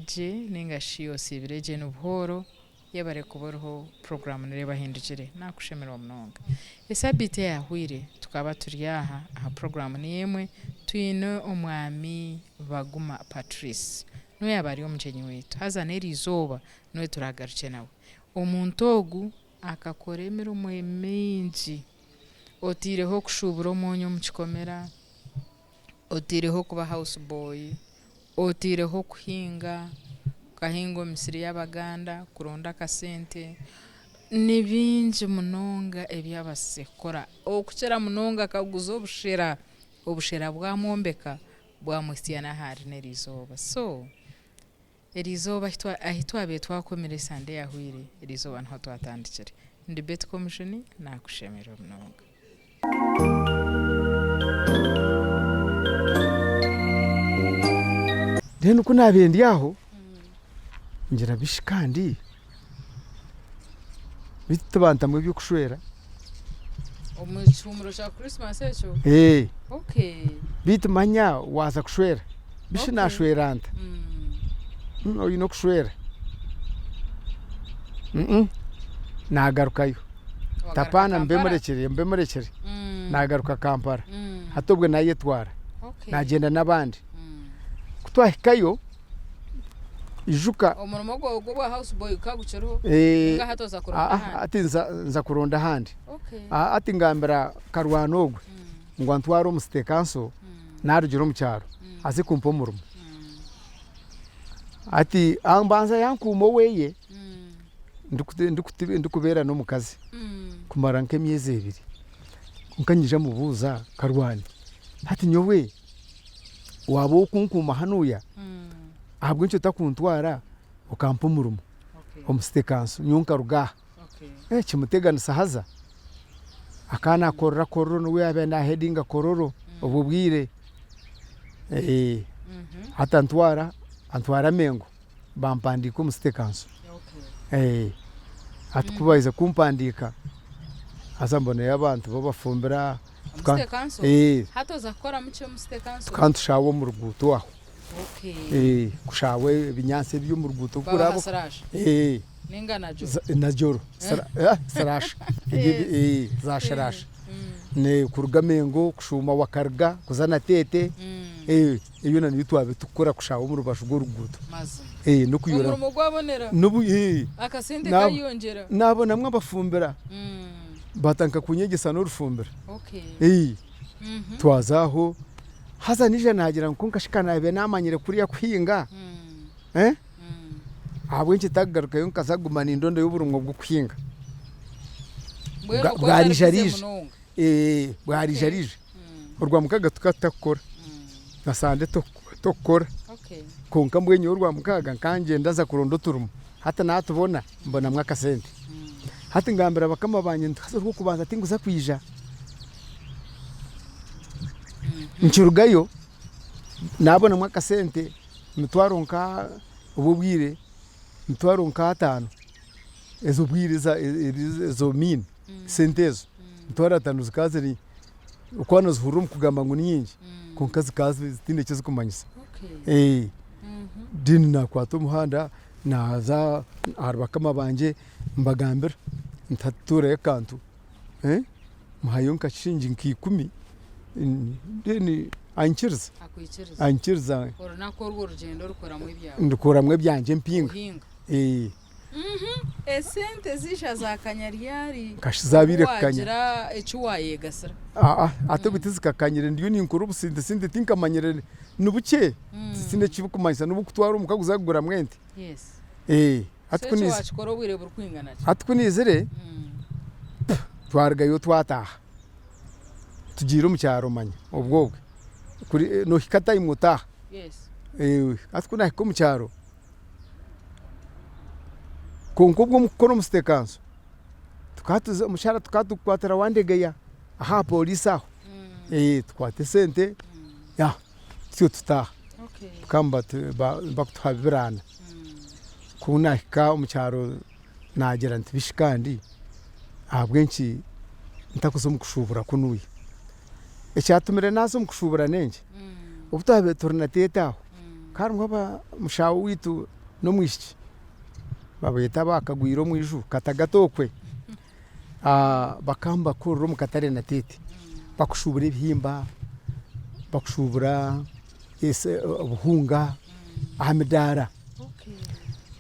sibireje ninga shiyo sibireje n'ubuhoro yabare kuboroho program nireba Ahindugire nakushemera omunonga esabite yahwire tukaba turiyaha aha program niyemwe tuyine omwami Baguma Patrice no yabari omucenyi wetu haza nerizoba no turagaruke nawe omuntu ogu akakora emirimo emingi otireho kushubura omonyo mu kikomera otireho kuba house boy otireho kuhinga kahinga omisiri y'abaganda kuronda akasente nibingi munonga ebyabasekora okukira munonga kaguza obushera bwamombeka bwamusyana hari nerizoba so erizoba ahitwa betwakomere sande yahwire erizoba nho twatandikire ndi bet Komujuni nakushemera munonga Deni kunabendi aho ngira bishikandi bitabantamwe byo kushwera omuchumuro cha Christmas echo okay bitumanya waza kushwera bishina shweranta oyino kushwera nagarukayo tapana mbemurekere nagaruka Kampala hatobwe nayetwara nagenda nabandi kutwahikayo ijuka omurimo gwa house boy kaguceroho nga hatoza kuronda ati nza kuronda handi ati ngambira karwanogwe ngo ntwaro mustekanso narugiro mu cyaro azi kumpa omurimo ati ambanza yankumo weye ndikubera no mukazi kumara nk'emyezi 2 kunkanyija mubuza karwani ati nyowe wabo kunkuma hanuya ahabwo ncyo takuntwara ukampa umurimo omustekanso nyonka rugaha kimuteganisa haza akana kororo no yabe na headinga kororo obubwire antwara mengo bampandika omustekanso atukubaiza kumpandika azambone y'abantu bo bafumbira mustekanso hatoza kora mucyo mustekanso kantushawo mu ruguto aho kushawe binyanse byo mu ruguto kurabo ninga najoro sarasha zasharasha ne kurugamengo kushuma wakarga kuzana tete iyo nani bitwabe tukora kushawo mu rubasho rwo ruguto no kuyura umurimo gwabonera nubu akasente kayongera nabo namwe abafumbira batanka kunyegesa no rufumbira twazaho haza nije nagira ngo nkashikana be namanyire kuriya kuhinga abwe nkitagaruka yo nkazagumana indondo y'uburumwo bwo kuhinga bwarijarije urwa mukaga tukatakora nasande tokora konka mbwenye urwa mukaga kanje ndaza kurondo turumo hata natubona mbona mwakasente hati ngambira bakama banye ntazo rwo kubanza tinguza kwija nchirugayo nabona mwakasente mutwaronka ububwire mutwaronka 5 ezo bwiriza ezo min sentezo mutwara 5 zikazeri ukwana zuhurum kugamba ngo nyingi konka zikazi zitinde cyo kumanyisa dini na kwato muhanda naza arbakama banje mbagambira ntature kantu muhayonka shinji nkikumi deni anchirza orona ko urwo rugendo rukoramwe ibyawe ndukoramwe byanje mpinga esente zisha za kanyaryari kashizabire kanya echuwaye gasara atobitiza kakanyire ndiyo ninkuru businde tinkamanyire nubuke sinde kibukumanyisa nubukutwara umukaguza kugura mwente atkunizere twargayo twataha tugira mu cyaro manya ubwobwe kuri no hikata imutaha atkuna hiko mu cyaro konkobwo mukoro mustekanso tukatuza mushara tukatukwatira wandegeya aha polisi aho tukwate sente ya tyo tutaha kamba bakuthabirana kuna hika mu cyaro nagera ntibishikandi ahabwenki ntakuzo mukushubura kunuye ecyatumire nazo mukushubura nenge ubutabe turina tetaho kandi ngaba mushawo witu no mwishiki babeta bakagwiro mwiju katagatokwe bakamba kurro mu katare na tete bakushubura ibihimba bakushubura ubuhunga ahamidara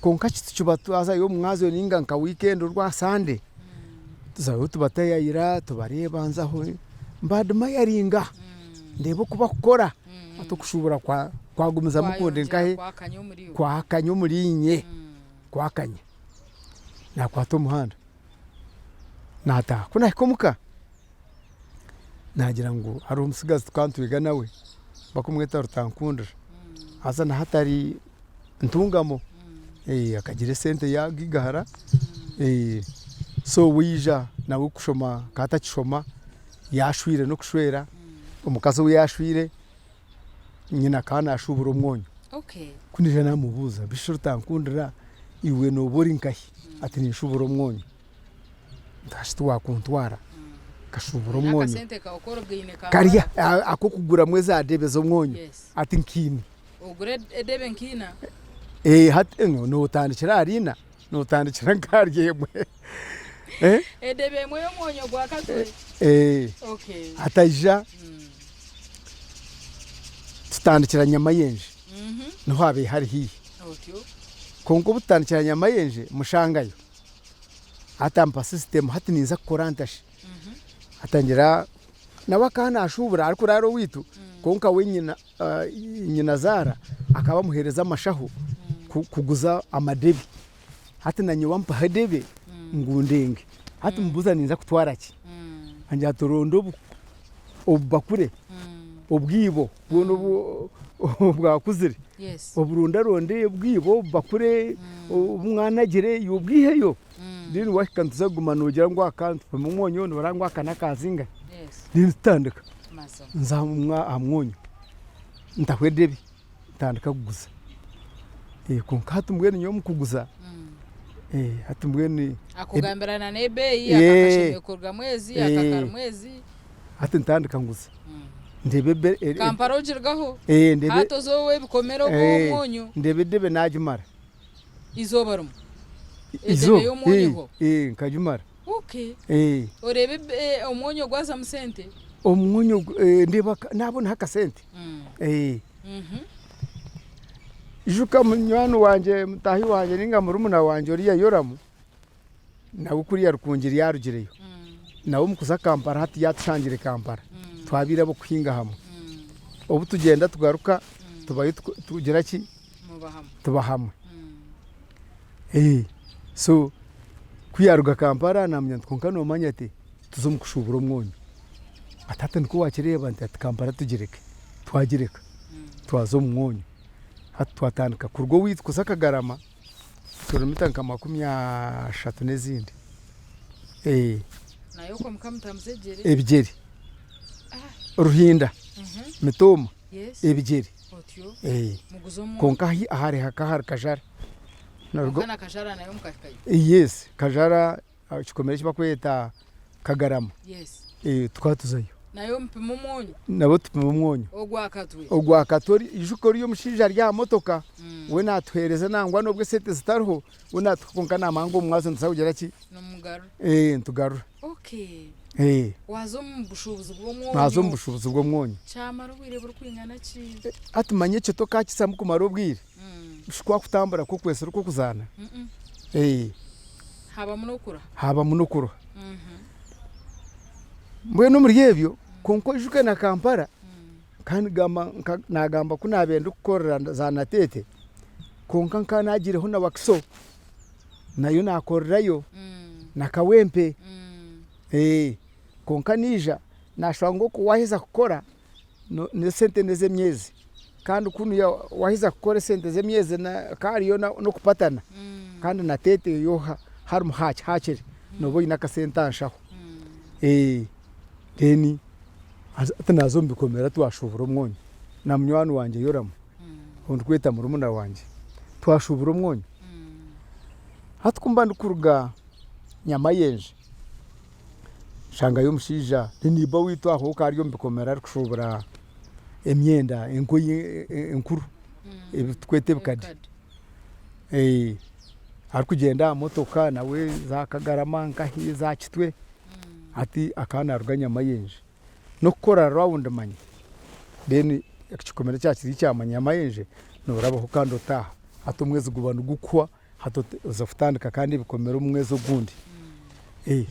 konka kitu aza yo mwazo ninga nka weekend rwa Sunday tuzaho tubatayira tubareba nzaho mbaduma yaringa ndebo kuba kukora atukushubura kwagumiza mukunde nkahe kwakanyo murinye kwakanye nakwato muhanda nata kuna ikomuka nagira ngo hari umusigazi twantuiga nawe bakumweta rutankundira aza na hatari ntungamo akagira sente ya gigahara so wija nawe kushoma kata kishoma yashwire no kushwera umukazi we yashwire nyina kana ashubura umwonyo kunije namubuza bishuru tankundira iwe no bori nkahi ati nishubura umwonyo ndashtu wakuntwara kashubura umwonyo kariya ako kugura mweza adebe zo mwonyo ati nkini ugure edebe nkina hati no utandikira arina no utandikira nkaryemwe edebe mwe mwonyo gwa katwe ataija tutandikira nyama yenje no habe hari hi kongo butandikira nyama yenje mushangayo atampa system hati ninza korantashi atangira nawakana ashubura ariko raro witu konka wenyina nyina zara akaba muhereza amashaho kuguza amadebi hati nanyo wampa hadebe ngundenge hati mbuza ninza kutwara ki anja torondo obakure obwibo bono bwakuzire oburunda ronde obwibo bakure umwanagire yobwiheyo dini wakantuza gumanujira ngo akantu mu mwonyo no barangwa kana kazinga dini tandika nzamwa amwonyo ntahwedebi tandika kuguza konkatu mbwene nyo mukuguza hati mbwene akugamberana nebe akakashemekorwa mwezi akakara mwezi hati ntandika nguza ndebe kamparo jirgaho ndebe hato zowe bikomero go mwonyo ndebe debe najimara izobarum izo yo nkajimara orebe omwonyo gwaza musente omwonyo ndeba nabona haka sente ijuka munywano wanje mutahi wanje ninga murumuna wanje oriya yoramu nawe kuriya rukungiri yarugireyo nawe mukuza kampara hati yatushangire kampara twabira bo kuhinga hamwe obu tugenda tugaruka tubaye tugira ki tuba hamwe so kuyaruga kampara namya tkonka no manyate tuzumukushubura umwonyo atata niko wakireba nti kampara tugireke twagireka twazo umwonyo hatwatandika kurwo witwa sakagarama kilometer nka 30 n'izindi nayo ko mukamtamzegere ebigeri ruhinda mitoma ebigeri konka ahari hakahar kajara kana kajara nayo mukakaye yes kajara kikomere kibakweta kagarama twatuzayo nayo mpimo mwonyo nabo tupimo mwonyo ogwakatori ijuko riyo mushija rya motoka we natwereza nangwa nobwe sete zitariho we natkonka namango mwazo nsawugera ki nomugaro ntugarura wazo mbushubuzi bwo mwonyo wazo mbushubuzi bwo mwonyo cyamara wireba rukwingana ki atumanye cyo to kakisa mukumara obwire ushikwa kutambura ko kwesera ko kuzana haba munokura mbweno muri yebyo konko ijuka na kampara kandi nagamba kunabenda gukorera za natete konka nkanagireho na bakso nayo nakorerayo nakawempe konka nija nashwango ko wahiza gukora ne sente neze myezi kandi kunu ya wahiza gukora sente ze myezi na kariyo no kupatana kandi natete yo harum hachiri no boyina ka sentashaho deni atanazo mbikomera twashubura umwonyo na munywano wanje yoramu undi kweta murumuna wanje twashubura umwonyo hatkumba ndikuruga nyama yenje shanga yo mushija niba witwaho kariyo mbikomera arikushubura emyenda enkoyi enkuru ebitwete bikadi ari kugenda motoka nawe za Kagarama nkahi za Kitwe ati akana ruganya mayenje no gukora round manye then ikikomera cyakiri cyamanya mayenje no rabaho kandi utaha hato mwezi gubana gukwa hato uzafutandika kandi bikomera umwezo gundi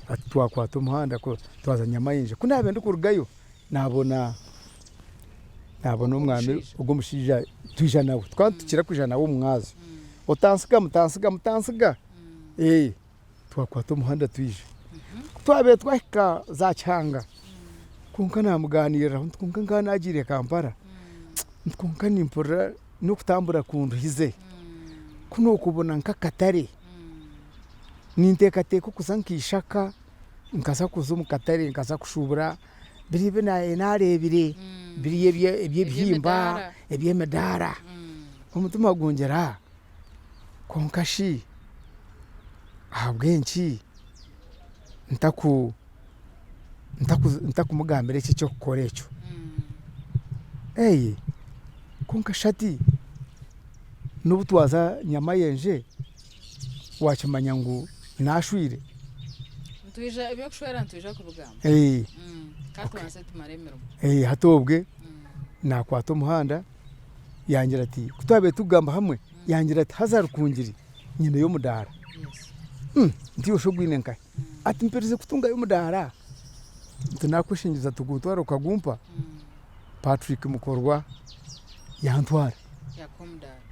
ati twakwata umuhanda ko twazanya mayenje kunabe ndikurugayo nabona umwami ubwo mushija tuje nawe twantukira kujana wo mwazo mutansiga twakwata umuhanda twije twabe twahika za Cyanga kunka namuganira kunka nganagire Kampala kunka nimpora no kutambura kundu hize kuno kubona nkakatare nintekateko kusankishaka nkasa kuzumu katare nkasa kushubura biribe narebire biriye ebyebihimba ebyemedara umutima gongera konkashi habwenki ntakumugambira iki cyo gukora icyo konkashati n'ubutwaza nyamayenje wakimanya ngo nashwire ntuje ibyo kushwera ntuje ku rugamba katwanse tumaremero hatobwe nakwata umuhanda yangira ati kutabe tugamba hamwe yangira ati hazarukungiri nyine yo mudara ndiyo shogwine nkai ati mpereze kutunga yo mudara tunakushingiza tugutwara ukagumpa Patrick mukorwa yantwara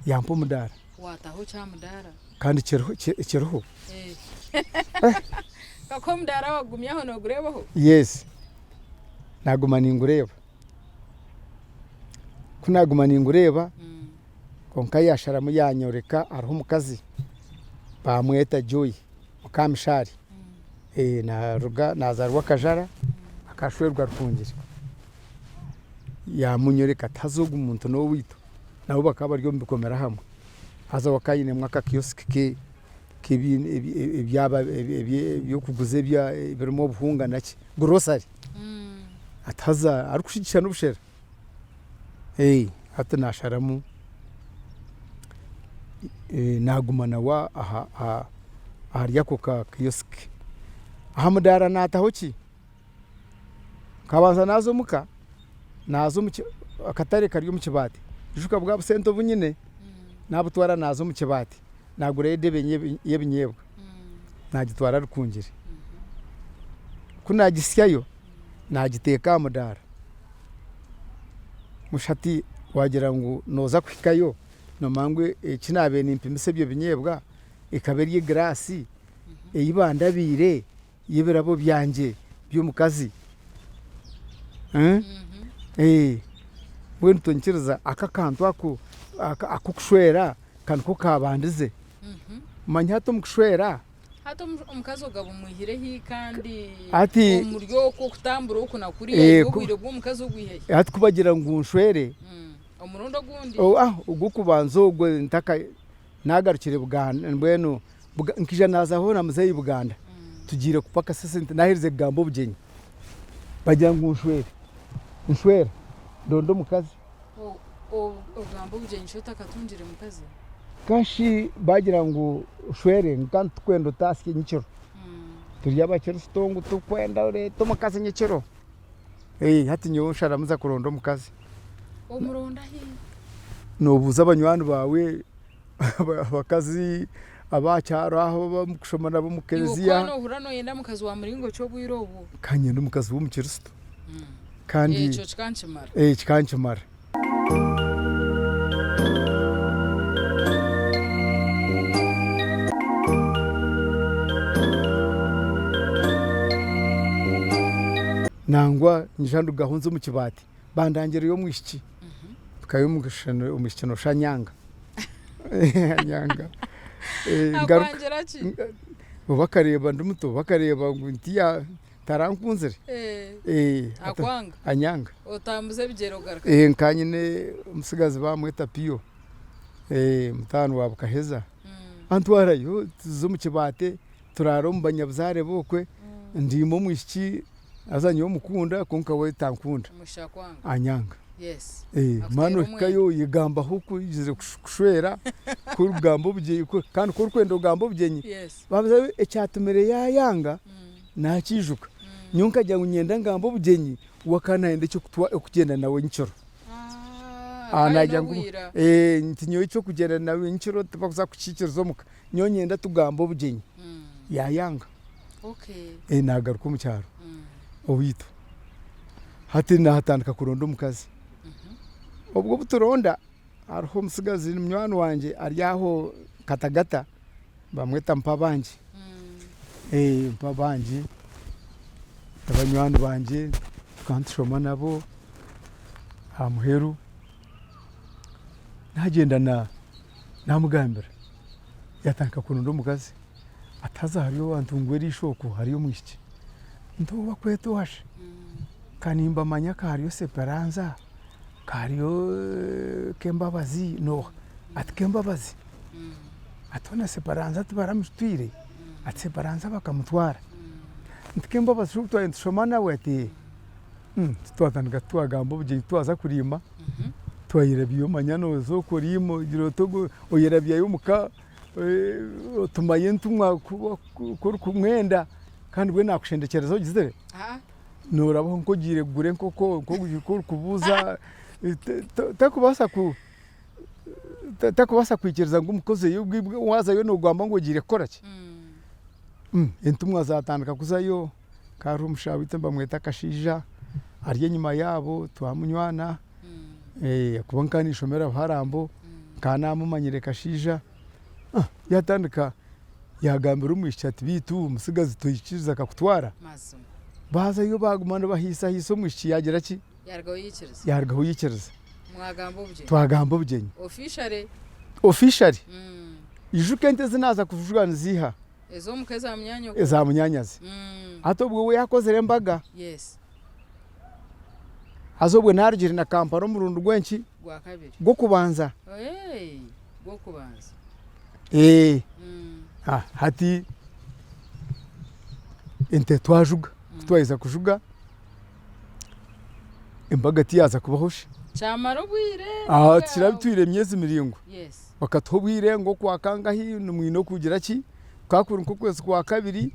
yampo mudara wataho cha mudara kandi kiroho kako mudara wagumyaho no gurebaho yes naguma ningureba kunaguma ningureba konka yashara mu yanyoreka ariho mukazi bamweta Joy mukamishari na ruga nazarwa kajara akashwerwa rukungire yamunyoreka tazoga umuntu no wito nabo bakaba ryo mbikomera hamwe haza wakayine mwaka kiosk ibyaba byo kuguze bya birimo buhunga naki grocery ataza ari kushikisha n'ubushera hata nasharamu nagumana wa ahariya koka kiosk ahamudara nataho ki kabanza nazo mu akatare kari mu kibati juka bwa busento bunyine nabutwara nazo mu kibati nagure edebe yebinyebwa nagitwara rukungire kunagisyayo nagiteka mudara mushati wagira ngo noza kwikayo no mangwe kinabe nimpimise byo binyebwa ikaberi grasi eyibandabire yibirabo byanje byo mukazi bwento nkiriza akakantu akukushwera kanko kabandize manya hato mukushwera hato umukazi ugabo muhire hi kandi ati umuryo ko kutambura uko nakuriye yo kwire bwo umukazi ugwihe ati kubagira ngo unshwere umurundo gundi ugukubanzo ugwe ntaka nagarukire Buganda mbweno nkija nazaho na muzeyi Buganda tugire kupaka sesente nahirize gambo bugenyi bagira ngo unshwere ndondo mukazi gambo bugenyi shota katunjire mukazi kashi bagira ngo ushwere nkantu kwendo taski nyikiro turiya bakero stongo tukwenda ure tomakazi nyikiro hati nyo sharamuza kurondo mukazi umuronda hi nobuza abanywani bawe abakazi abacyaro aho bamukushomana bamukereziya no hurano yenda mukazi wa muringo cyo bwirobo kanye n'umukazi w'umukristo kandi cyo cikancimara cikancimara nangwa njando gahunze mu kibati bandangere yo mwishiki tukayo umukino shanyanga nyanga bakareba ndumuto bakareba ngo ntiya tarankunzire akwanga anyanga otambuze bigero garuka nkanyine umusigazi bamweta piyo mutano wabukaheza antwarayo zo mu kibate turaro mu banyabuzare bokwe ndimo mwishiki azanye omukunda konka we tankunda mushakwanga anyanga yes mano kayo yigamba huku yize kushwera kurugambo bye kandi kurukwendo gambo byenyi bavuze ecyatumere yayanga nakijuka nyunka jya unyenda ngambo byenyi wakana ende cyo kugenda nawe ncyoro najya ngo ntinyo cyo kugenda nawe ncyoro tubakuza kucikirizo muka nyonyenda tugambo byenyi yayanga nagaruka mu cyaro obito hati nahatandika kuronda umukazi ubwo buturonda ariho umusigazi n'umwana wanje aryaho katagata bamweta mpabanje mpabanje abanywana banje kantushoma nabo amuheru nagenda namugambira yatanka kuronda umukazi ataza hariyo wantungwera ishoko hariyo mwishiki ntuba kwetu washe kanimba manya kariyo seperanza kariyo kembabazi no ati kembabazi atona seperanza tubaramusitwire ati seperanza bakamutwara nti kembabazi shukutwa ntushoma nawe ati twatandika twagambo buje twaza kurima twayirabiyo manyano zo kurimo girotogo oyirabiyo muka tumaye ntumwa kumwenda kandi bwe nakushendekerezo gizere norabaho nko gire gure nkoko kubuza takubasa kwikiriza ngo umukozi y'ubwibwe wazayo no gwamba ngo gire koraki entumwa zatandika kuzayo kari umushabite bamweta kashija ariye nyuma yabo twamunywana kubanka nishomera harambo kana mumanyire kashija yatandika yagambira umwishati bitu umusigazi tuyikiriza kakutwara baza yo bagumana bahisa hiso mwishi yagira ki yargaho yikiriza twagambo byenyi officially ijukente zinaza kuvugana ziha ezo mukeza munyanyo eza munyanyazi atobwo we yakoze rembaga azobwe narigire na kamparo murundo gwenki gwa kabiri go kubanza go kubanza hati ente twajuga twayiza kujuga imbaga tiyaza kubahosha cyamaro bwire kirabitwire myezi miringo bakatobwire ngo kwakanga hi numwino kugira ki kakuru nko kwezi kwa kabiri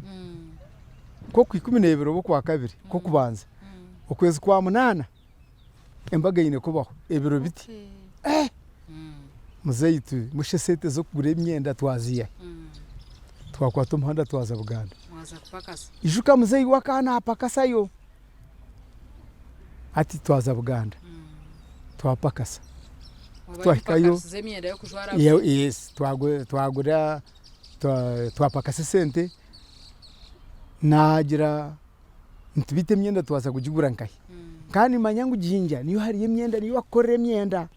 ko ku 12 bo kwa kabiri ko kubanza ukwezi kwa munana imbaga yine kubaho ebiro biti muzeyitu mushe sete zo kugura imyenda twaziye twakwata umuhanda twaza Buganda ijuka muzeyi wakana apakasayo ati twaza Buganda twapakasa twahikayo yes twagura twapakasa sente nagira ntibite imyenda twaza kugigura nkahi kandi manyangu jinja niyo hari imyenda niyo akore imyenda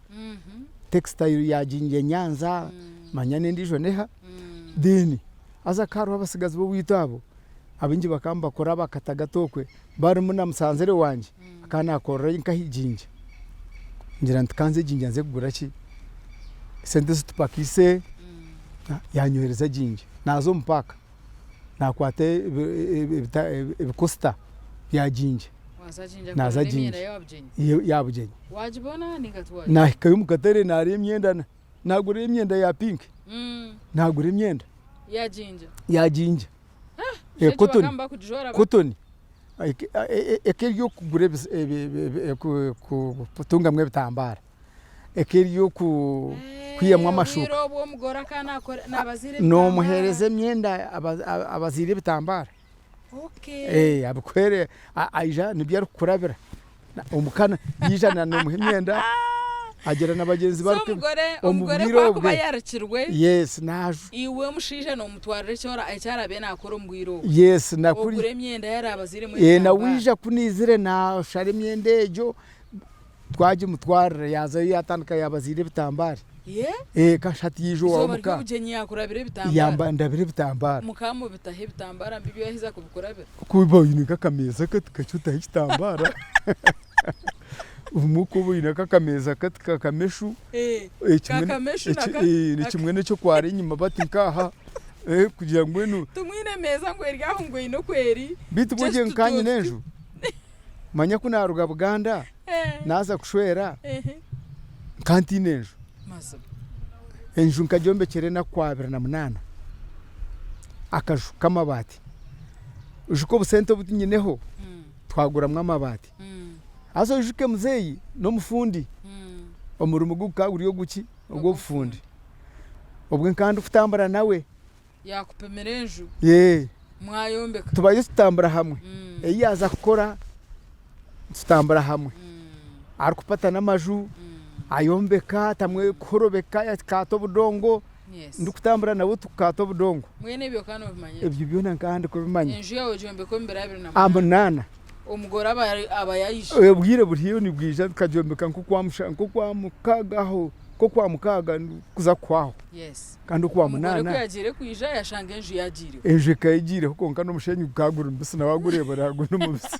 textile ya jinje Nyanza manyane ndijo neha dini aza karo abasigazi bo witabo abinji bakamba kora bakatagatokwe bari muna musanzere wanje akana akora nkahijinje ngira ntikanze jinja nze kugura ki sente zitupakise yanyohereza jinje nazo mpaka nakwate ibikosta ya jinje naza jinje yabujenye wajibona ningatwaje nahikayo mukatere nari imyenda nagura imyenda ya pink nagura imyenda ya jinja cotton ekeriyo kugura kutunga mwe bitambara ekeriyo kwiyamwa amashuka no muhereze imyenda abazire bitambara abukwere aija nibyar kurabira umukana yijana no muhimyenda agera nabagenzi bari umugore kuba yarakirwe yes naju iwe mushije no mutwarire cyora cyarabe nakora umwiro yes nakuri ugure imyenda yarabazire mu na wija kunizire na shari imyenda ejo twaje mutwarire yaza yatandika yabazire bitambara kashati yijo wamuka ubugeni yakurabire bitambara yamba ndabire bitambara mukamu bitahe bitambara mbibi yahiza kubikorabira kubiboyinika kameza kacuta hitambara umuko boyinaka kameza katika kameshu ni kimwe n'icyo kwari inyuma bati nkaha kugira ngo eno tumwine meza ngo eryaho ngo ino kweri bitu boje nkanye nenju manya kunaruga Buganda naza kushwera kantine enju mazima enju nkajombekere na kwa 2008 akaju kamabati ujuko busente butinyineho twaguramwe amabati azo juke muzeyi no mufundi omurumu gukaguriyo guki ubwo bufundi ubwo kandi kutambara nawe yakupemera enju mwayombeka tubaye tutambara hamwe eyaza kukora tutambara hamwe arikupata n'amaju ayombeka tamwe korobeka yakato budongo ndukutambara nabo tukato budongo mwene ibyo kandi bimanye ibyo byona kandi ko bimanye enju yawe jombeko mbere 2008 amunana umugore abayayisha ubwire buriyo ni bwija tukajombeka nko kwa mukagaho ko kwa mukaga kuza kwaho kandi kwa munana umugore yagire kuyija yashanga enju yagire enju kayigire konka no mushenyi ukagura mbese nawagureba rago no mubisi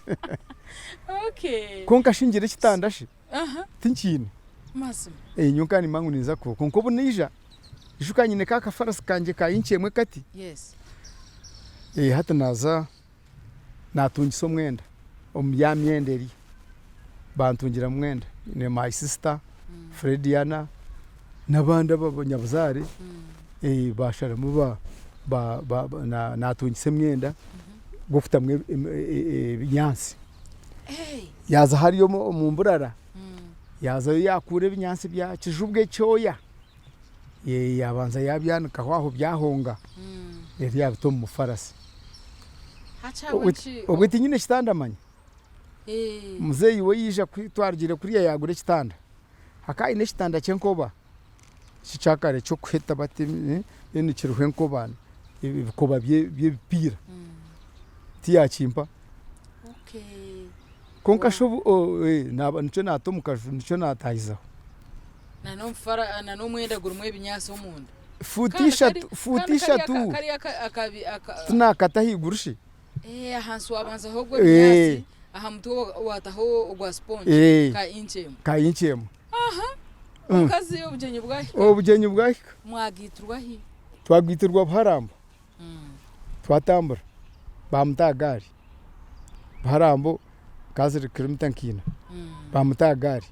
konka shingire kitandashe tinkine mazima nyuka ni mangu niza ko konko bunija ishuka nyine kaka farasi kanje kayincemwe kati hata naza natungiso mwenda omyamyenderi bantungira mwenda ne my sister Frediana nabanda babanyabuzare bashara muba natungise myenda gufita mwe binyansi yaza hariyo mu mburara yaza yakure binyansi bya kijubwe cyoya yabanza yabyanika aho byahonga yari yabito mu farasi ubwiti nyine kitandamanya muzeyi we yija kwitwargire kuriya yagure kitanda hakayi ne kitanda cyenkoba kichakare cyo kweta bati ni kiruhe nkobana ibikoba by'ibipira tiyakimpa konka shobu naba nico natomukaju nico natayizaho na no mwenda gurumwe binyasi omunda futisha tu tunakata higurushi ahansi wabanza ho gwe binyasi aha mtu wataho ogwa sponge ka inchemo ukazi obugenyi bwahika mwagiturwahi twagiturwa Buharambo twatambura bamutagari Buharambo kaziri kilometer nkina bamutagari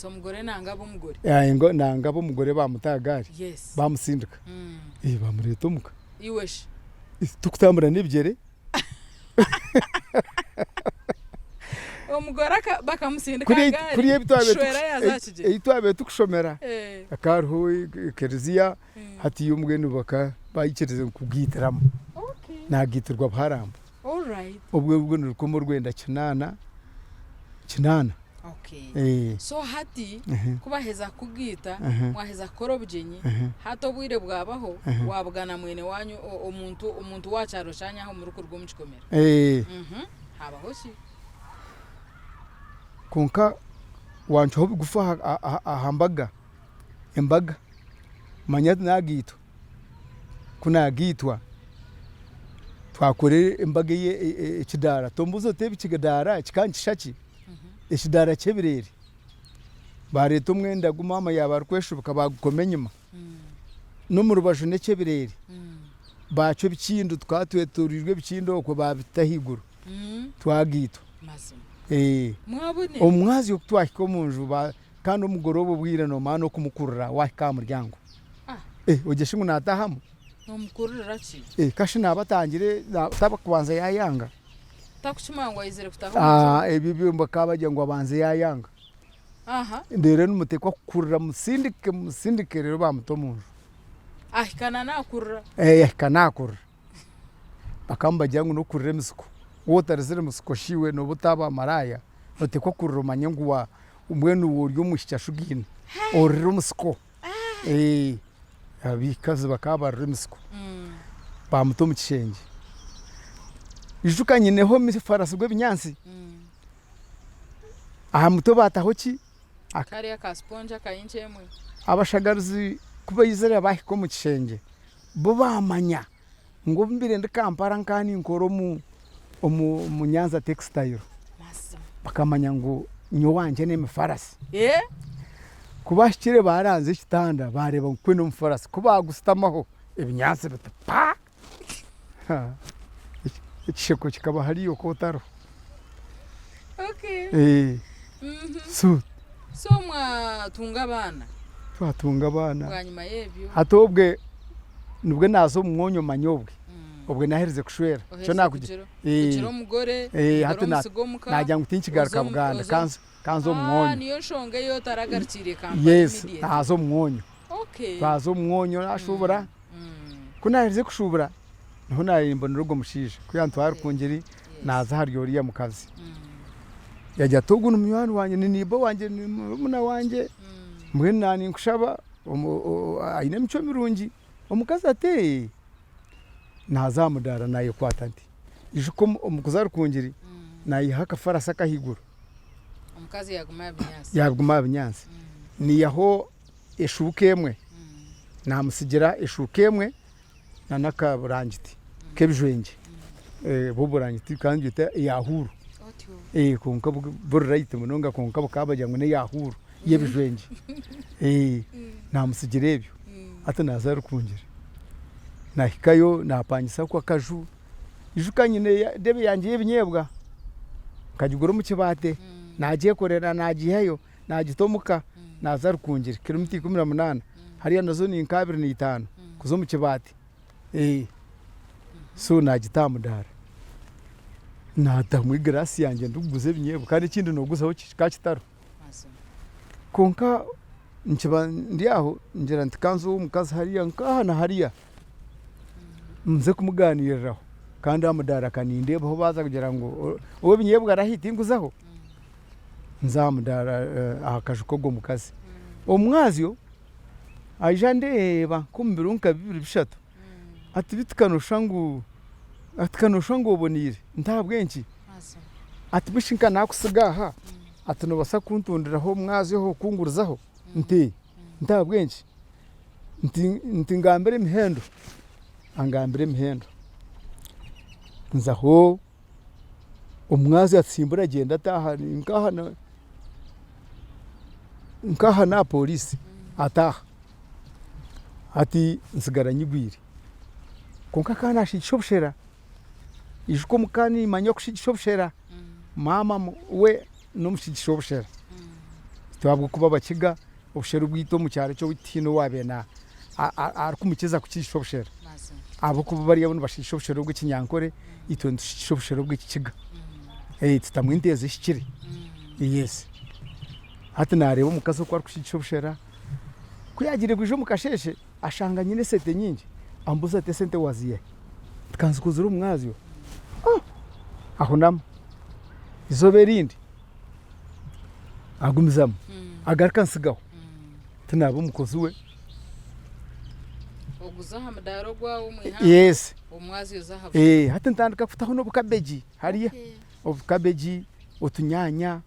omugore nangabo umugore ngo nangabo umugore bamutagari bamusindika bamureta umuka iwesh tukutambura nibyere omugora bakamusindika gari kuri ebitwabe tukushomera akarho kerizia hati yumugeni baka bayikirize kubwitiramo nagitirwa Buharambo ubwo nurukomo rwenda kinana so hati kubaheza kugita mwaheza korobugenyi hato bwire bwabaho wabugana mwene wanyu omuntu wacharo shanyaho mu ruko rw'umukikomera habaho shi konka wancho bigufa ahambaga embaga manya nagito kunagitwa twakore embaga ye ekidara tombuzo tebi kigedara kikanchishaki ekidara chebireri bareto mwenda gumama yabarkweshubuka bagukomenyima no mu rubaju nekebireri bacho bikindu twatweturirwe bikindo ko babitahiguru twagito mwabone omwazi yokutwahiko munju kandi omugorobo bwire no mano kumukurura wahika muryango ogeshingu natahamu no mukurura ki kashi nabatangire taba kubanza yayanga takuchimangwa izere kutaho ebibyo kabajya ngo abanze yayanga ndere numutekwa kukurura musindike rero bamutomunju kana nakurura kanakurura bakamba jangu no kurira misuko wotarizire musiko shiwe no butaba maraya notekwa kurumanya nguwa umwenu wuryo mushikashugine oriro musiko abikazi bakaba rimusiko bamuto mu kishenge ijukanye neho mifarasi gwe binyansi aha muto bataho ki akari akasponja kayinchemwe abashagaruzi kuba yizere bahiko mu kishenge bo bamanya ngo mbire ndikampara nkani nkoro mu Nyanza textile bakamanya ngo nyo wanje ne mifarasi kubashikire baranze kitanda bareba kwe no mufarasi kubagustamaho ibinyansi bitapa ikisheko kikaba hariyo kotaro Okay. So mwatunga abana. Twatunga abana. Bwanyuma yebyo. Hatobwe nubwo nazo mwonyo manyobwe. Ubwo nahereze kushwera. Cyo nakugira. Kugira umugore. Hata najya ngutinkigaruka Buganda kanzo mwonyo. Niyo shonge yo taragarukire kampani. Yes, nazo mwonyo. Okay. Bazo mwonyo nashubura. Kunahereze kushubura. Niho nayimbona rugo mushije. Kuyantwara kungeri naza haryoriya mu kazi. Yajya tuguna umwana wanje nibo wanje muna wanje. Mwe nani nkushaba aine mico mirungi. Omukazi ate nazamudara nayo kwatanti. Ijuko omukuzara kungeri nayihaka farasa kahiguru. Omukazi yaguma abinyansi. Ni yaho eshukemwe. Namusigira eshukemwe nanaka burangiti. Kebijwenge. Boburangiti kandi yita yahuru. Konka burayite munonga konka bakabajya ngo ne yahuru yebijwenge. Namusigira ebyo. Ate nazara kungeri. Nahikayo napangisa kwa kaju. Ijuka nyine debe yanje yebinyebwa. Kajugura mu kibate. Nagiye korera nagiyeyo nagitomuka nazara kungeri kilomita 18 hariya nazo ni 25 kuzo mu kibate. So nagitamudara. Natamu igrasi yanje nduguze binyebwa kandi ikindi no gusaho kikitaro. Konka nkiba ndi aho ngira ntikanzo umukazi hariya nkahana hariya. Mze kumuganiriraho kandi amudara kanindeba ho baza kugira ngo uwo binyebwa arahita inguzaho. Nzamudara akajuko go mukazi. Omwazyo aija ndeba kumbirunka 2 ati bitikanoshangu obonire ntabwenki ati bishinka nakusigaha ati no basa kuntundiraho omwazyo ho kunguruzaho ntabwenki nti ngambere mihendo angambere mihendo nzaho omwazi atsimbura agenda ataha nkaha na polisi ataha ati nsigara nyigwire konka kana shishobshera ijuko mukani manyo kushishobshera mama we no mushishobshera twabwo kuba bakiga obushero bwito mu cyaro cyo bitino wabena arikumukiza kukishobshera abo kuba bari yabona bashishobshero bw'ikinyankore itondo shishobshero bw'ikikiga tutamwinteze shikiri. Yes. Hati nareba mukaso kwa kushishobshera kuyagire bwije mukasheshe ashanga nyine sete nyingi ambuza te sente waziye tkanzi kuzura umwazyo aho nam izoberindi agumizamo agarika nsigaho tunabo mukozi we oguzaha madaro gwawo mwiha. Yes. Omwazyo zaha. Hati ntandika kufutaho no bukabeji hariya. Obukabeji otunyanya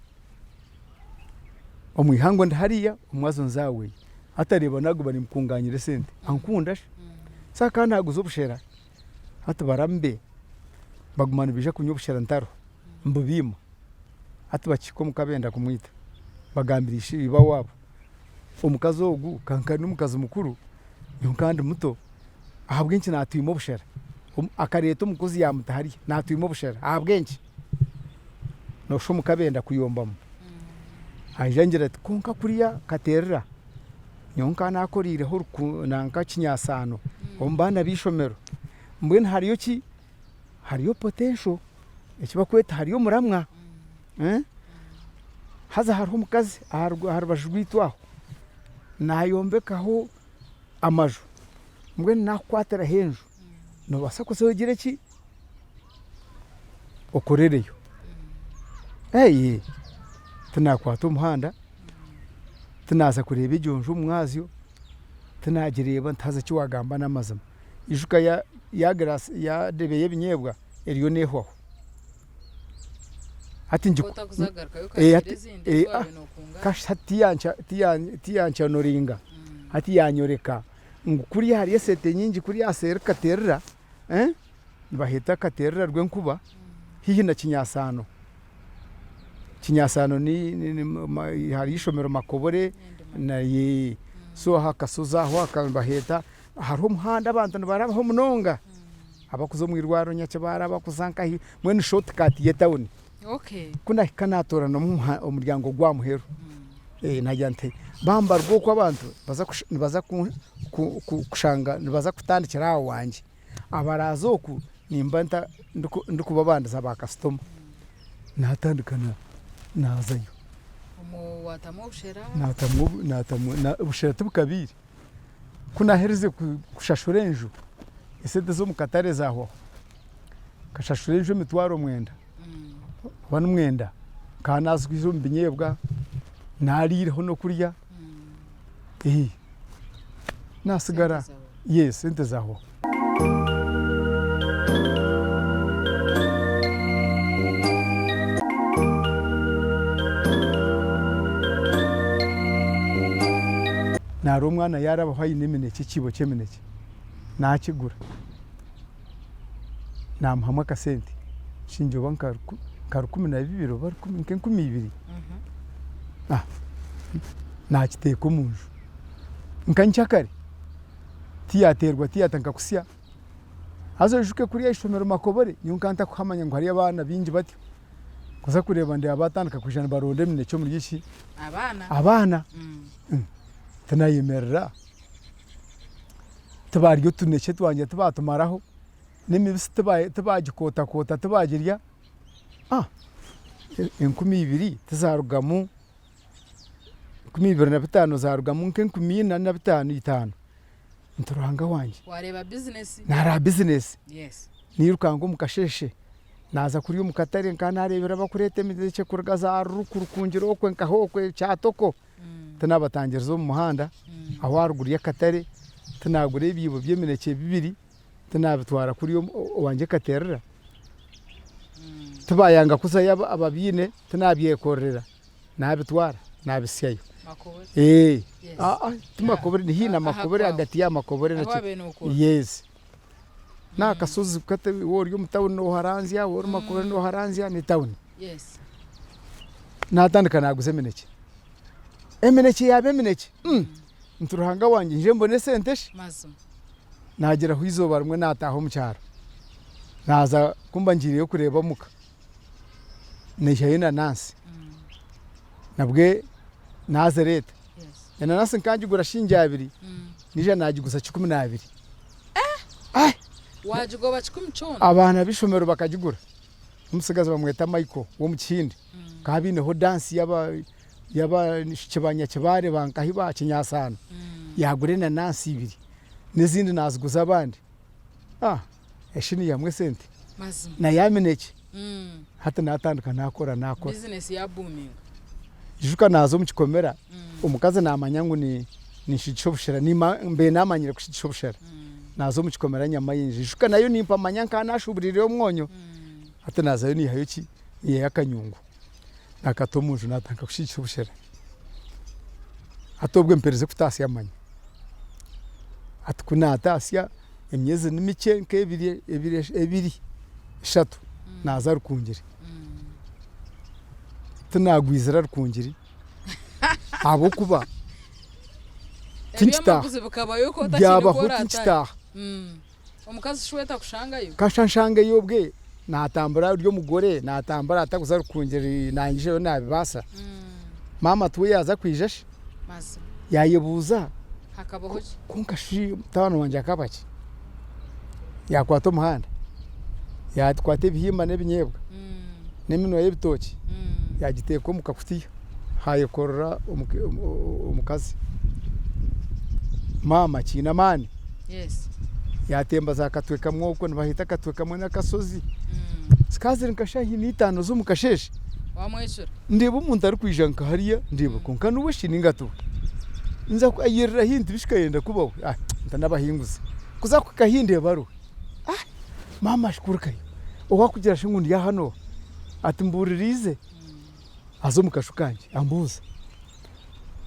omwihango ndahariya omwazo nzawe hatareba nago bari mukunganyire sente ankunda saka naguzo bushera hati barambe bagumana bija kunyobushera ntaro mbubima hati bakiko mukabenda kumwita bagambirisha iba wabo omukazi ogu kankani umukazi mukuru yonkandi muto ahabwenki natuyimo bushera akareto umukozi yamutahari natuyimo bushera ahabwenki no sho mukabenda kuyombamo ajangira konka kuriya katerera nyonka nakorire ho nanka kinyasano ombana bishomero mbwene hariyo potential ekibakweta hariyo muramwa haza hariho mukazi harubajwitwaho nayombekaho amaju mbwene nakwatira henju no basakosegira ki okorereyo tunakwata umuhanda tunaza kureba ijonjo umwazyo tunagireba ntaza kiwagamba n'amazima ijuka ya grass ya debeye binyebwa eriyo neho ati njiko kashati yancha noringa ati yanyoreka ngukuri hari sete nyingi kuri asera katerera bahita katerera rwenkuba hihi na kinyasano ni hari ishomero makobore na ye so hakasoza aho akambaheta hariho umuhanda abantu barabaho munonga abakuzo mwirwaro nyace baraba kuzanka mwene shortcut ye town Okay. kuna kanatora no umuryango gwa muhero najya nte bamba rwoko abantu baza kushanga baza kutandikira aho wanje abarazoku nimba ndikuba bandaza ba customer natandikana nazayo watamo ushera natamu ushera tubukabiri kuna hereze kushashura enju esede zo mukatare zaho kashashura enju mitwaro mwenda bana mwenda kanazwi zo mbinyebwa narireho no kurya nasigara yes ente zaho naro umwana yaraba hayine imineke kibo cyemineke nakigura namuhamwe akasente shinjo bankaru 12 bari 12 nakiteko munju nkanchakare tiyaterwa tiyatanka kusya azojuke kuriya ishomero makobore nyunkanta kuhamanya ngo hari abana bingi bati kuza kureba ndi abatandika kujana baronde mineke muri gishi abana tanayemerera tabaryo tuneke twanje tubatumaraho n'imibisi tabagikota tabagirya 12 tazarugamu 25 zarugamu 15 nturanga wanje wareba business nara business yes nirukango mukasheshe naza kuri umukatare nkanarebera bakurete mideke kuragaza rukurukungiro okwe nkahokwe cyatoko tanabatangirizo mu muhanda aho aruguriye katare tanagure ibibo byemineke bibiri tanabitwara kuri wanje katerera tubayanga kuza yaba ababine tanabyekorera nabitwara nabisyayo makobore tumakobore ni hina makobore hagati ya makobore na yes nakasozi kate wori yo mutawuni no haranzia wori makobore no haranzia ni town yes natandika naguze mineke emineke yabe mineke nturuhanga wanje nje mbone senteshi mazo nagera hwizo barumwe nataho mu cyaro naza kumba ngiriye kureba muka nishayina nansi nabwe nazareta nanasi nkangigura shinge abiri nije nagigusa 12 wajigoba 10 abana bishomero bakagigura umusigaza bamweta Michael wo mu kindi kabineho dance yaba kibanya kibare bankahiba kinyasana yagure na nansi ibiri n'izindi naziguza abandi eshini yamwe sente na yameneke hata natandika nakora business ya booming ijuka nazo mukikomera umukaze namanya ngo ni nshitshobushera mbe namanyire kushitshobushera nazo mukikomera nyama yinje ijuka nayo nimpa amanya nashubirire omwonyo hata nazayo ni hayo ki ye yakanyungu nakatomunju natanka kushitshobushera atobwe mpereze kutasi yamanya atukuna atasya emyeze nimike nke ebiri eshatu naza rukungire tunagwizira rukungiri abo kuba tinchita byaba tinchita omukazi shweta kushangayo kashanshange yobwe natambura ryo mugore natambura atakuza rukungiri nangije nabibasa mama tuwe yaza kwijesha maze yayebuza hakabaho kunkashi tabana wanje akabaki yakwato muhanda yatwate bihimba nebinyebwa nemino yebitoki yagiteko mukakutiya hayekorora umukazi mama kina mani yes yatemba zakatweka mwoko nibahita katweka mwana kasozi sikazira nkashahi nitano zo mukasheshe wamweshura ndeba umuntu ari kwijanka hariya ndeba konka nuweshi ningato nza kuyirira hindi bishikayenda kubaho ndanabahinguza kuza kukahinde baro mama shikurukayo owakugira shingundi ya hano atimburirize azo mukashukanje ambuza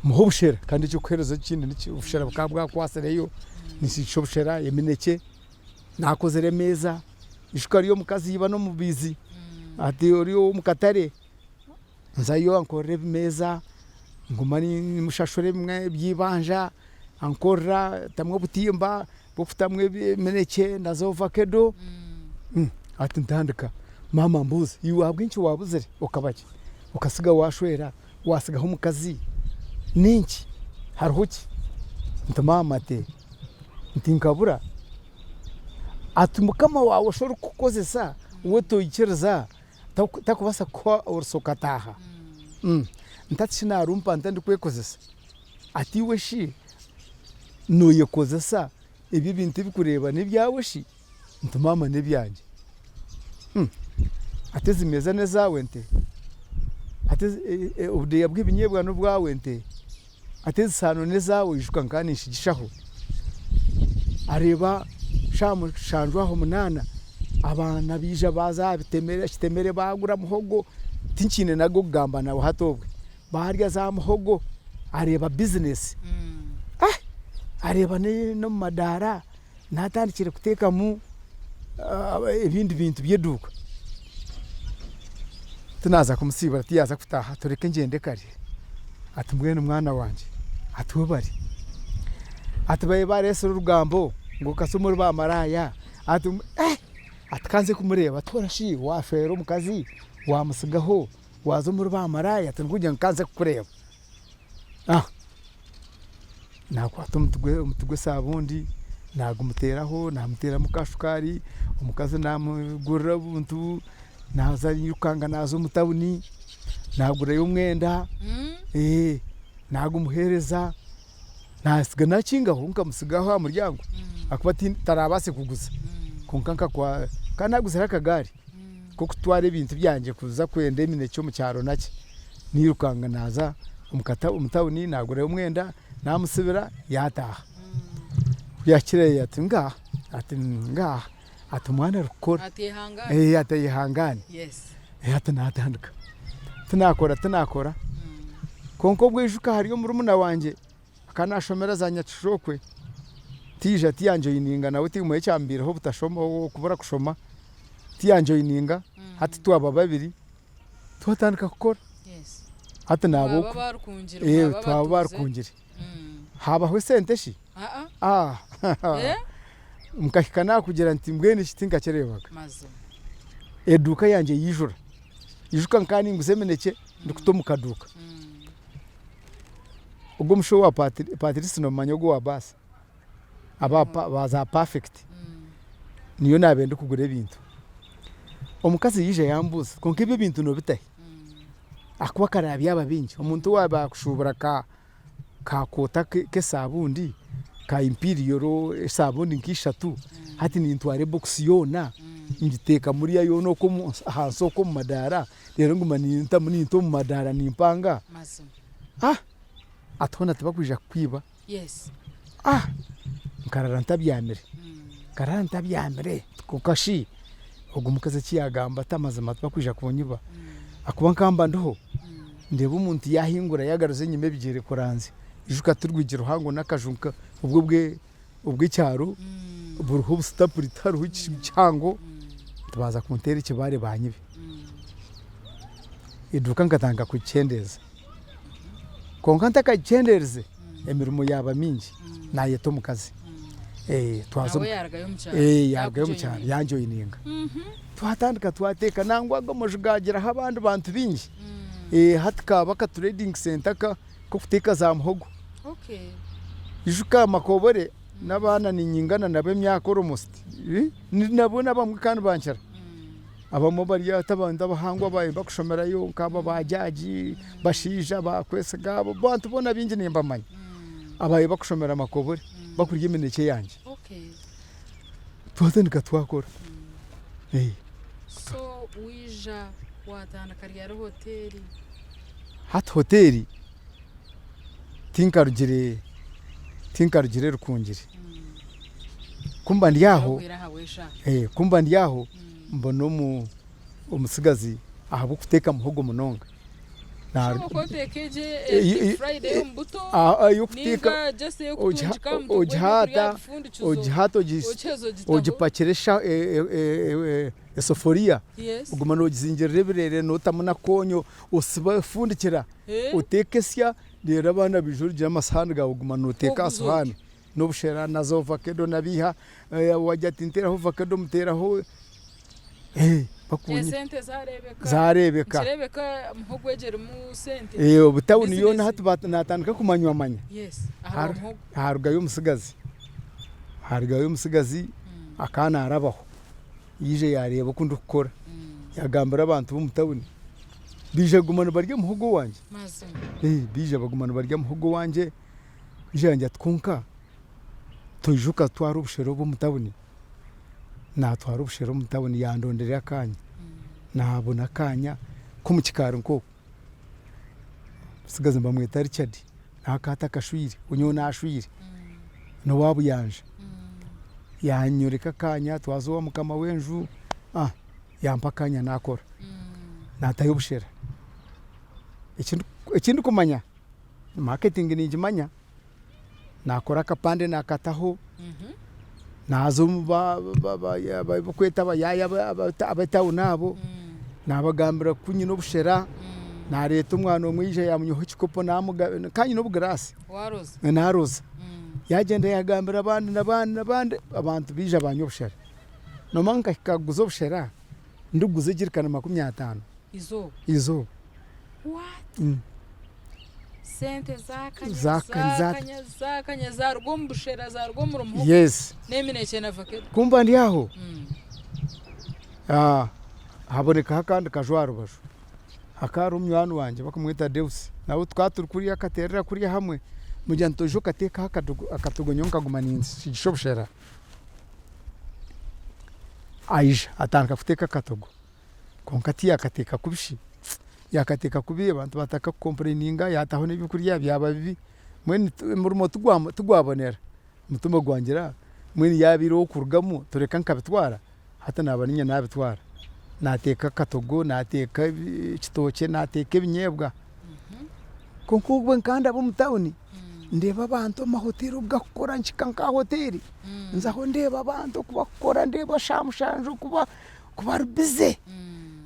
muhobushera kandi cyo kwerezo kindi niki ubushera bukabwa kwasereyo nisishobushera yemineke nakozere meza ishukari yo mukazi yiba no mubizi ati uriyo mukatare nzayo ankore meza ngumani mushashore mwe byibanja ankora tamwe butimba bufutamwe meneke ndazova kedo ati ndandika mama mbuzi iwabwe inki wabuzere ukabaki ukasiga washwera wasigaho mukazi ninki hariho ki ntamama te ntinkabura ati mukama wawe ushobora kukozesa uwo toyikereza takubasa ko urusokataha ntatshinarumpa ntandi kwekozesa ati we shi noyekozesa ibi bintu bikureba n'ibyawe shi ntumama n'ibyanjye ateze imeza nezawe nte ateze ubudeya bw'ibinyebwa n'ubwawe nte ateze isano nezawe yishuka nkanishigishaho areba shanjwaho munana abana bija baza bitemere bagura muhogo tinkine nago kugamba nawe hatobwe barya za muhogo areba business areba no madara natandikire kuteka mu ibindi bintu byeduka tunaza kumusibara tiyaza kutaha tureke ngende kare atumbwene umwana wanje atubari atubaye barese urugambo ngo kasumuri ba maraya atkanze kumureba torashi wafero mukazi wamusigaho wazo muri ba maraya tunguye nkanze kureba nako umutugwe sabundi nago muteraho namutera mukashukari umukazi namugurira buntu naza yukanga nazo mutabuni nagura y'umwenda nago muhereza nasiga nakingaho nkamusigaho amuryango akubati tarabase kuguza konkanka kwa kanaguzira akagari ko kutwara ibintu byanje kuza kwenda imineke mu cyaro nake nirukanga naza umutabuni nagura y'umwenda namusibira yataha yakireye ati ngaha ati mwana rukora atihangane ati natandika tunakora konko bwijuka hariyo murumuna wanje akanashomera za nyacishokwe tije tiyanje yininga nawe timuye cyambira ho butashoma kubura kushoma tiyanje yininga hati twaba babiri twatandika gukora hati nabo twaba barukungire habaho sente shi mukashikana kugira nti mbwene shitinga cerebaga eduka yanje yijuka nkani ngusemeneke ndikutomukaduka ubwo musho wa Patrice no manyogo wa basi baza perfect niyo nabende kugura ibintu omukazi yije yambuza konke ibyo bintu no bitahe akuba karabya ababinji umuntu wabakushubura ka kota ke sabundi ka imperial sabundi nkishatu hati ni ntware box yona ngiteka muri yo no ko hanso ko madara rero nguma ni ntamuni nto mu madara ni mpanga atona tabakwija kwiba nkararanta byamere kukashi ubwo mukaze kiyagamba tamaze matwa kwija kubonyiba akuba nkamba ndoho ndeba umuntu yahingura yagaruze nyime bigere kuranze ijuka turwigiro hango nakajunka ubwo cyaro buruho stapuri taru cyango tubaza kuntera ikibare banyibe iduka ngatanga kucendeza konkanta kacendereze emirimo yaba mingi nayeto mukazi twazo yaragayo mu cyaro yanjo yininga twatandika twateka nangwaga mujugagira habandi bantu bingi hatka baka trading center ko kuteka za muhogo ijuka makobore nabana ninyingana nabe myakoro musti nabona bamwe kandi bancara abamo bari yatabanda bahangwa baye bakushomera yo nkaba bajaji bashija bakwese gabo bantu bona bingi nimba manya abaye bakushomera makobore bakurya imineke yanje twatandika twakora so wija watana kariyaro hoteli hoteli tinkarugire rukungire kumba ndiyaho mbona umusigazi ahabo kuteka muhogo munonga ojipakiresha esoforia uguma nogizingira birere notamuna konyo usiba fundikira utekesya rero abana bijuru gira amasahani gawe uguma noteka asahani nobushera nazo vakedo nabiha wajya tinteraho vakedo muteraho bakunye sente zarebeka zarebeka muhogwegera mu sente ubutawuni yo natandika kumanywa manya harugayo umusigazi akana arabaho yije yareba ko ndukora yagambira abantu b'umutawuni bije gumana barya muhogo wanje bije bagumana barya muhogo wanje janje twunka tujuka twara ubushero bw'umutawuni natwara ubushero bw'umutawuni yandonderera akanya nabona akanya ko mu kikaro nko sigaze mbamwita Richard nakata kashwire unyo nashwire no wabu yanje yanyoreka akanya twazo mukama wenju yampa akanya nakora natayo bushera ikindi kumanya marketing ni njimanya nakora kapande nakataho nazo bakweta abayaya abatawu nabo nabagambira kunyi no bushera na leta umwana umwije yamunyoho kikopo namuga kanyi no bugrasi naroza yagenda yagambira abandi abantu bije abanyobushera no manka kaguzo bushera nduguze girikana 50 izo what sente zakanya zargombushera zargomurumho yes nemineke na vaket kumba ndi aho haboneka hakandi kajwaro basho akari umwana wanje bakamwita Deus nawe twaturi kuri akaterera kuri hamwe mujya ntojo kateka akatugonyonka gumaninzi shishobushera aisha atanka kuteka katogo konkati yakateka kubishi yakateka kubiye abantu bataka komplaininga yataho n'ibikuriya byaba bibi mwe murumo tugwabonera mutumo gwangira mwe yabiro kurugamo tureka nkabitwara hata nabaninya nabitwara nateka katogo nateka kitoke nateka ibinyebwa konkugwe nkanda bo mutawuni ndeba abantu mahoteli ugakora nchikanka hoteli nzaho ndeba abantu kubakora ndeba shamushanje kuba rubize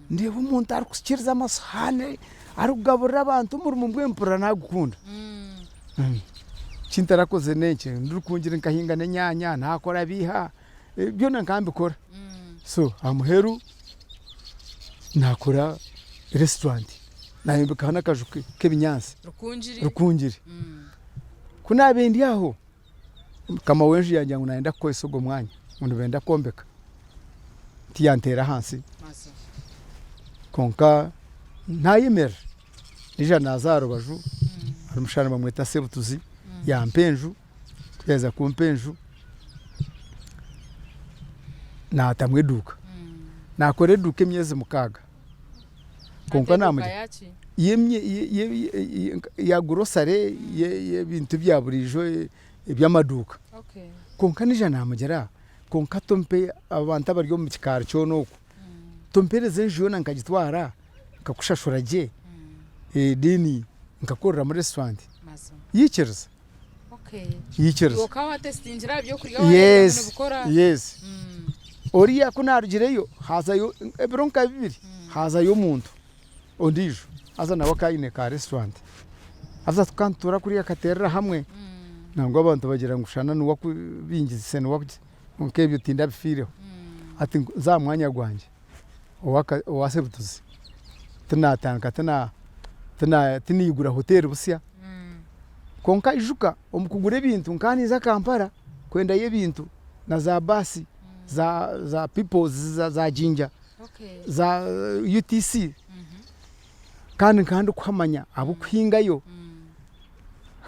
ndeba umuntu ari kusikiriza amasahane ari kugaburira abantu murumo mbwempura nagukunda chintarakoze neke ndukungira nkahinga nenyanya nakora biha byo nankambikora so amuheru nakora restaurant nahimbika hana kajuke kebinyansi rukungiri kuna bendi aho kama wenje yanje ngo naenda ko isogo mwanya umuntu benda kombeka tiyantera hansi konka ntayemera nija nazaro baju arumushana bamweta sebutuzi ya mpenju kugeza ku mpenju natamweduka nakore duke myeze mukaga konka namuje yemye ya grocery ye bintu bya burijo ibyamaduka konka nija namugera konka tompe abantu abaryo mu kikaro cyo nuko tompereze njona nkagitwara nkakushashuraje dini nkakorera muri restaurant yikiriza yikiriza yokawa testingira byo kuriyo gukora yes oriya kunarugireyo hazayo ebronka bibiri hazayo umuntu ondijo aza nawe kayine ka restaurant aza tukantura kuri akaterera hamwe nangwa abantu bagira ngushana nuwa kubingize nuwa nkebyo tinda bifireho ati za mwanya gwanje owasebutuzi tinatanka tinigura hoteli busya konka ijuka omukugura ebintu nkaniza Kampala kwenda yebintu na za basi za people za jinja za UTC kandi kuhamanya abo kuhingayo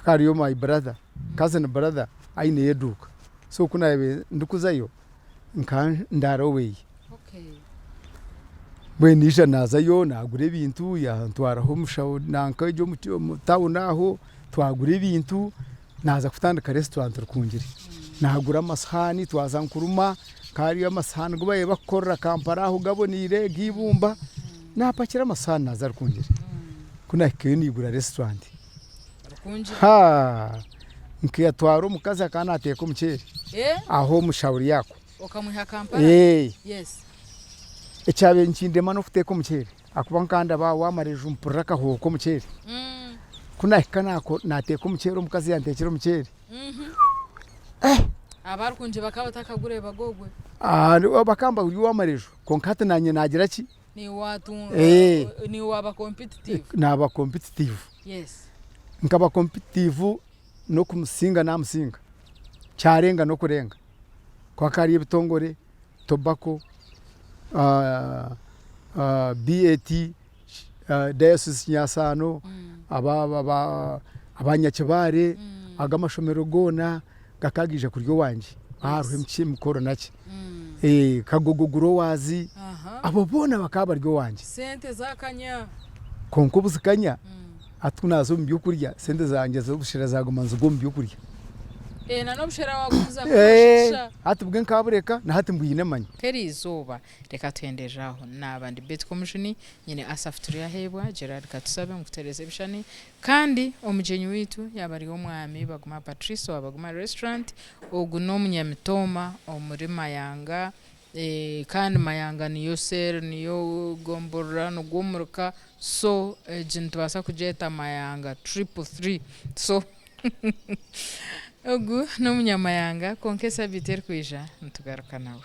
kariyo my brother cousin brother aine yeduka so kuna ndukuzayo nkan ndarowe bwe nisha nazayo nagure bintu ya ntwaraho mushawo nanka jo mutawuna aho twagure bintu naza kutandika restaurant rukungiri nagura amasahani twazankuruma kari amasahani gubaye bakora Kampala aho gabonire gibumba napakira amasahani naza rukungiri kuna keni igura restaurant rukungiri nkiya twaro mukazi akana ateka umuceri aho mushawuri yako okamuha Kampala yes echabe nchindema no kuteka umuceri akubankanda ba wamareje umpuraka ho ko umuceri kuna kanako nateka umuceri umukazi yantekera umuceri abarukunje bakaba takagure bagogwe bakamba uri wamarejo konkate nanye nagira ki ni watu Eh. ni waba competitive. naba competitive Yes. nkaba competitive no kumusinga namusinga cyarenga no kurenga kwa kari ibitongore tobacco BAT diocese Nyasano abanyakibare agamashomero gona gakagije kuryo wanje haruhe mchi mukoro naki kagogoguro wazi abo bona bakaba ryo wanje Sente zakanya konko buzikanya atunazo mbyukurya sente zanjye zo gushira zagumanza go mbyukurya na no bushera waguza kushira atubwe nkabureka na hati mbuyine manya keri izuba reka twendejaho nabandi bet Komujuni nyine asafuturiya hebwa Gerard katusabe ngutereze bishani kandi omujenyi witu yabari omwami Baguma Patrice wa Baguma restaurant oguno munyamitoma omuri Mayanga kandi Mayanga niyo ser niyo gombora no gomurka so jintu basa kujeta Mayanga 333 so ogu no munyamayanga konkesa biter kwija ntugaruka nawe